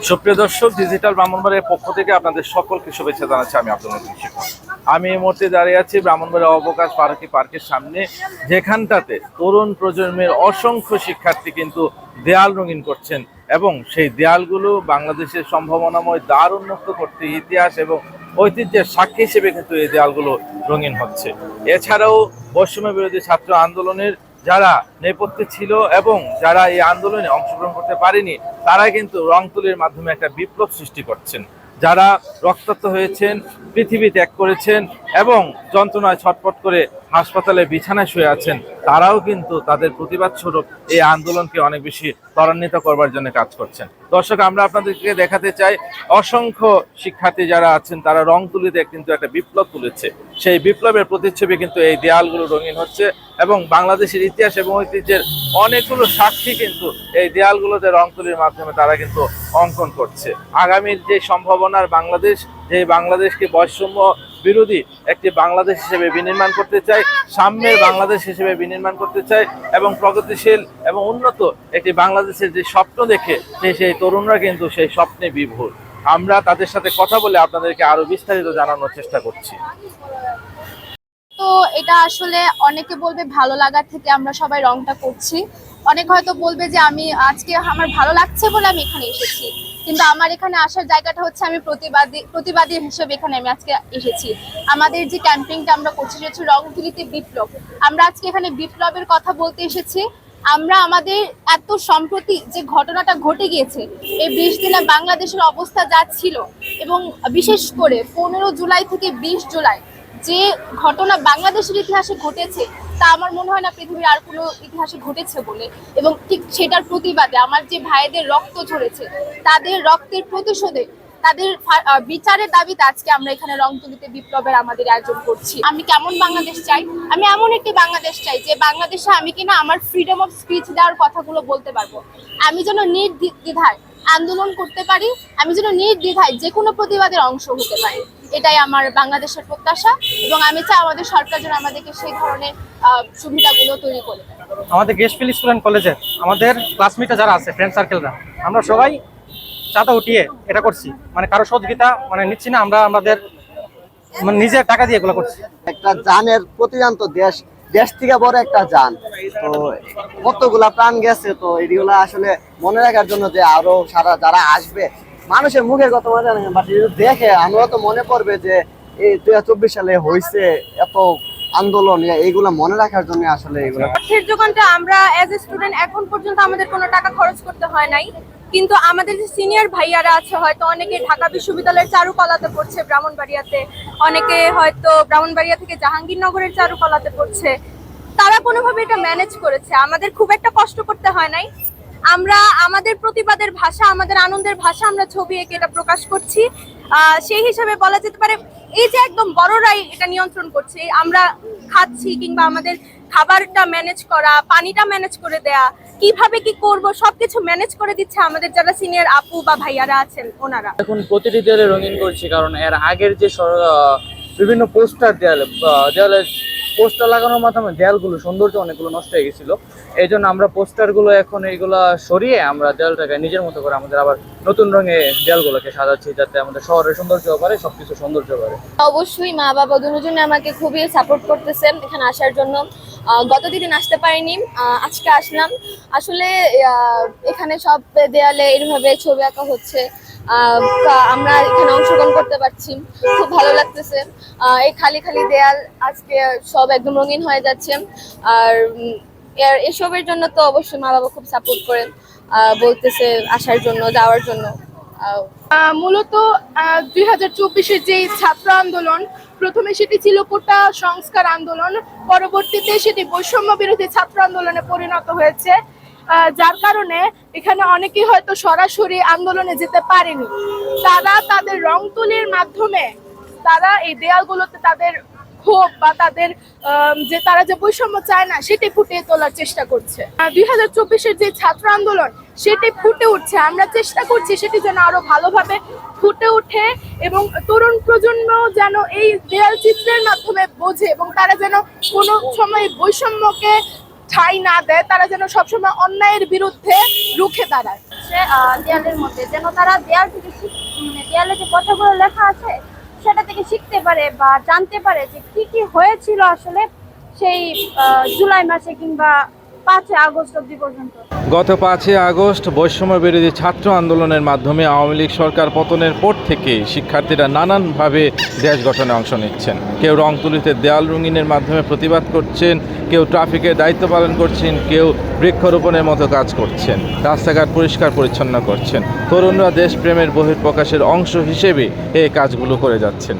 সুপ্রিয় দর্শক, ডিজিটাল ব্রাহ্মণবাড়িয়ার পক্ষ থেকে আপনাদের সকলকে শুভেচ্ছা জানাচ্ছি। আমি আব্দুল মতিন শিকদার। আমি এই মুহূর্তে দাঁড়িয়ে আছি ব্রাহ্মণবাড়িয়া অবকাশ ফারুকী পার্কের সামনে, যেখানটাতে তরুণ প্রজন্মের অসংখ্য শিক্ষার্থী কিন্তু দেয়াল রঙিন করছেন এবং সেই দেয়ালগুলো বাংলাদেশের সম্ভাবনাময় দ্বার উন্মুক্ত করতে ইতিহাস এবং ঐতিহ্যের সাক্ষী হিসেবে কিন্তু এই দেয়ালগুলো রঙিন হচ্ছে। এছাড়াও বৈষম্য বিরোধী ছাত্র আন্দোলনের যারা নেপথ্যে ছিল এবং যারা এই আন্দোলনে অংশগ্রহণ করতে পারেনি, তারা কিন্তু রং তুলির মাধ্যমে একটা বিপ্লব সৃষ্টি করছেন। যারা রক্তাক্ত হয়েছেন, পৃথিবী ত্যাগ করেছেন এবং যন্ত্রণায় ছটফট করে হাসপাতালে বিছানায় শুয়ে আছেন, তারাও কিন্তু তাদের প্রতিবাদ স্বরূপ এই আন্দোলনকে অনেক বেশি ত্বরান্বিত করবার জন্য কাজ করছেন। দর্শক, আমরা আপনাদেরকে দেখাতে চাই অসংখ্য শিক্ষার্থী যারা আছেন তারা রং তুলিতে কিন্তু একটা বিপ্লব তুলেছে। সেই বিপ্লবের প্রতিচ্ছবি কিন্তু এই দেয়ালগুলো রঙিন হচ্ছে এবং বাংলাদেশের ইতিহাস এবং ঐতিহ্যের অনেকগুলো সাক্ষী কিন্তু এই দেয়ালগুলোতে রং তুলির মাধ্যমে তারা কিন্তু অঙ্কন করছে। আগামীর যে সম্ভাবনার বাংলাদেশ, যে বাংলাদেশকে বৈষম্য বিরোধী একটি বাংলাদেশ হিসেবে বিনির্মাণ করতে চাই, সাম্যের বাংলাদেশ হিসেবে বিনির্মাণ করতে চাই এবং প্রগতিশীল এবং উন্নত একটি বাংলাদেশের যে স্বপ্ন দেখে সেই তরুণরা কিন্তু সেই স্বপ্নে বিভোর। আমরা তাদের সাথে কথা বলে আপনাদেরকে আরো বিস্তারিত জানানোর চেষ্টা করছি। তো এটা আসলে অনেকে বলবে ভালো লাগার থেকে আমরা সবাই রংটা করছি, অনেক হয়তো বলবে যে আমি আজকে আমার ভালো লাগছে বলে আমি এখানে এসেছি, কিন্তু আমার এখানে আসার জায়গাটা হচ্ছে আমি প্রতিবাদী হিসেবে এখানে আমি আজকে এসেছি। আমাদের যে ক্যাম্পেইনটা আমরা করছি সেটা হচ্ছে রং তুলিতে বিপ্লব। আমরা আজকে এখানে বিপ্লবের কথা বলতে এসেছি। আমরা আমাদের এত সম্প্রতি যে ঘটনাটা ঘটে গিয়েছে, এই 20 দিনে বাংলাদেশের অবস্থা যা ছিল এবং বিশেষ করে 15 জুলাই থেকে 20 জুলাই যে ঘটনা বাংলাদেশের ইতিহাসে ঘটেছে, তা আমার মনে হয় না পৃথিবীর আর কোনো ইতিহাসে ঘটেছে বলে। এবং ঠিক সেটার প্রতিবাদে আমার যে ভাইদের রক্ত ঝরেছে, তাদের রক্তের প্রতিশোধে, তাদের বিচারের দাবিতে আজকে আমরা এখানে রং তুলিতে বিপ্লবের আমাদের আয়োজন করছি। আমি কেমন বাংলাদেশ চাই? আমি এমন একটি বাংলাদেশ চাই যে বাংলাদেশে আমি কিনা আমার ফ্রিডম অফ স্পিচ দেওয়ার কথাগুলো বলতে পারবো, আমি যেন নির্দ্বিধায় আন্দোলন করতে পারি, আমি যেন নির্দ্বিধায় যে কোনো প্রতিবাদের অংশ হতে পারি। এটাই আমার বাংলাদেশের প্রত্যাশা এবং আমি চাই আমাদের সরকার যেন আমাদেরকে সেই ধরনের সুবিধাগুলো তৈরি করে। আমাদের গেস্টফিল স্কুল অ্যান্ড কলেজের আমাদের ক্লাসমেটরা যারা আছে, ফ্রেন্ড সার্কেলরা, আমরা সবাই চাঁদা উঠিয়ে এটা করছি। মানে কারো সহযোগিতা নিচ্ছি না, আমরা আমাদের নিজের টাকা দিয়ে এগুলো করছি। একটা জানের প্রতিদান তো দেশ থেকে বড় একটা জান, তো কতগুলা প্রাণ গেছে, তো এগুলা আসলে মনে রাখার জন্য যে আরো সারা যারা আসবে, মানুষের মুখের কথা মনে জানে, বাট দেখে আমরা তো মনে পড়বে যে এই 2024 সালে হয়েছে এত আন্দোলন, এইগুলা মনে রাখার জন্য আসলে এগুলো। অর্থের যোগানটা আমরা এজ এ স্টুডেন্ট এখন পর্যন্ত আমাদের কোনো টাকা খরচ করতে হয় নাই, কিন্তু আমাদের যে সিনিয়র ভাইয়ারা আছে, হয়তো অনেকে ঢাকা বিশ্ববিদ্যালয়ের চারুকলাতে পড়ছে ব্রাহ্মণবাড়িয়াতে, অনেকে হয়তো ব্রাহ্মণবাড়িয়া থেকে জাহাঙ্গীরনগরের চারুকলাতে পড়ছে, তারা কোনোভাবে এটা ম্যানেজ করেছে। আমাদের খুব একটা কষ্ট করতে হয় নাই। আমরা আমাদের প্রতিবাদের ভাষা, আমাদের আনন্দের ভাষা আমরা ছবি এঁকে এটা প্রকাশ করছি। সেই হিসাবে বলা যেতে পারে এই যে একদম বড়রাই এটা নিয়ন্ত্রণ করছে, আমরা খাচ্ছি কিংবা আমাদের খাবারটা ম্যানেজ করা, পানিটা ম্যানেজ করে দেয়া, কিভাবে কি করব সবকিছু ম্যানেজ করে দিচ্ছে আমাদের যারা সিনিয়র আপু বা ভাইয়ারা আছেন ওনারা। এখন প্রতিটি দেয়ালে রঙিন করছি, কারণ এর আগের যে বিভিন্ন পোস্টার দেয়ালে পোস্টার লাগানোর মাধ্যমে দেয়ালগুলো সৌন্দর্য অনেকগুলো নষ্ট হয়ে গেছিল। এই জন্য আমরা পোস্টারগুলো এখন এইগুলা সরিয়ে আমরা দেয়ালটাকে নিজের মতো করে আমাদের আবার নতুন রঙে দেয়ালগুলোকে সাজাচ্ছি, যাতে আমাদের শহরের সৌন্দর্য বাড়ে, সবকিছু সৌন্দর্য বাড়ে। অবশ্যই মা বাবা দুজনে আমাকে খুবই সাপোর্ট করতেছেন এখানে আসার জন্য। গত দিন আসতে পারিনি, আজকে আসলাম। আসলে এখানে সব দেয়ালে এভাবে ছবি আঁকা হচ্ছে, আমরা এখানে অংশগ্রহণ করতে পারছি, খুব ভালো লাগতেছে। এই খালি খালি দেয়াল আজকে সব একদম রঙিন হয়ে যাচ্ছে। আর এসবের জন্য তো অবশ্যই মা বাবা খুব সাপোর্ট করেন, বলতেছে আসার জন্য, যাওয়ার জন্য। মূলত 2024-এর যে ছাত্র আন্দোলন, প্রথমে সেটি ছিল কোটা সংস্কার আন্দোলন, পরবর্তীতে সেটি বৈষম্য বিরোধী ছাত্র আন্দোলনে পরিণত হয়েছে, যার কারণে এখানে অনেকেই হয়তো সরাসরি আন্দোলনে যেতে পারেনি। তারা তাদের রং তুলির মাধ্যমে তারা এই দেয়ালগুলোতে তাদের ক্ষোভ বা তাদের যে তারা যে বৈষম্য চায় না সেটি ফুটিয়ে তোলার চেষ্টা করছে। 2024-এর যে ছাত্র আন্দোলন সেটি ফুটে উঠছে, আমরা চেষ্টা করছি সেটি যেন আরো ভালোভাবে ফুটে ওঠে এবং তরুণ প্রজন্ম যেন এই দেয়াল চিত্রের মাধ্যমে বোঝে এবং তারা যেন কোনো সময় বৈষম্যকে ঠাঁই না দেয়, তারা যেন সবসময় অন্যায়ের বিরুদ্ধে রুখে দাঁড়ায়। বসে দেয়ালের মধ্যে, যেন তারা দেয়াল থেকে মানে দেয়ালে যে কথাগুলো লেখা আছে সেটা থেকে শিখতে পারে বা জানতে পারে যে কি কি হয়েছিল আসলে সেই জুলাই মাসে কিংবা 5 আগস্ট অবধি পর্যন্ত। গত 5 আগস্ট বৈষম্য বিরোধী ছাত্র আন্দোলনের মাধ্যমে আওয়ামী লীগ সরকার পতনের পর থেকে শিক্ষার্থীরা নানানভাবে দেশ গঠনে অংশ নিচ্ছেন। কেউ রং তুলিতে দেয়াল রঙিনের মাধ্যমে প্রতিবাদ করছেন, কেউ ট্রাফিকের দায়িত্ব পালন করছেন, কেউ বৃক্ষরোপণের মতো কাজ করছেন, রাস্তাঘাট পরিষ্কার পরিচ্ছন্ন করছেন। তরুণরা দেশপ্রেমের বহিঃপ্রকাশের অংশ হিসেবে এই কাজগুলো করে যাচ্ছেন।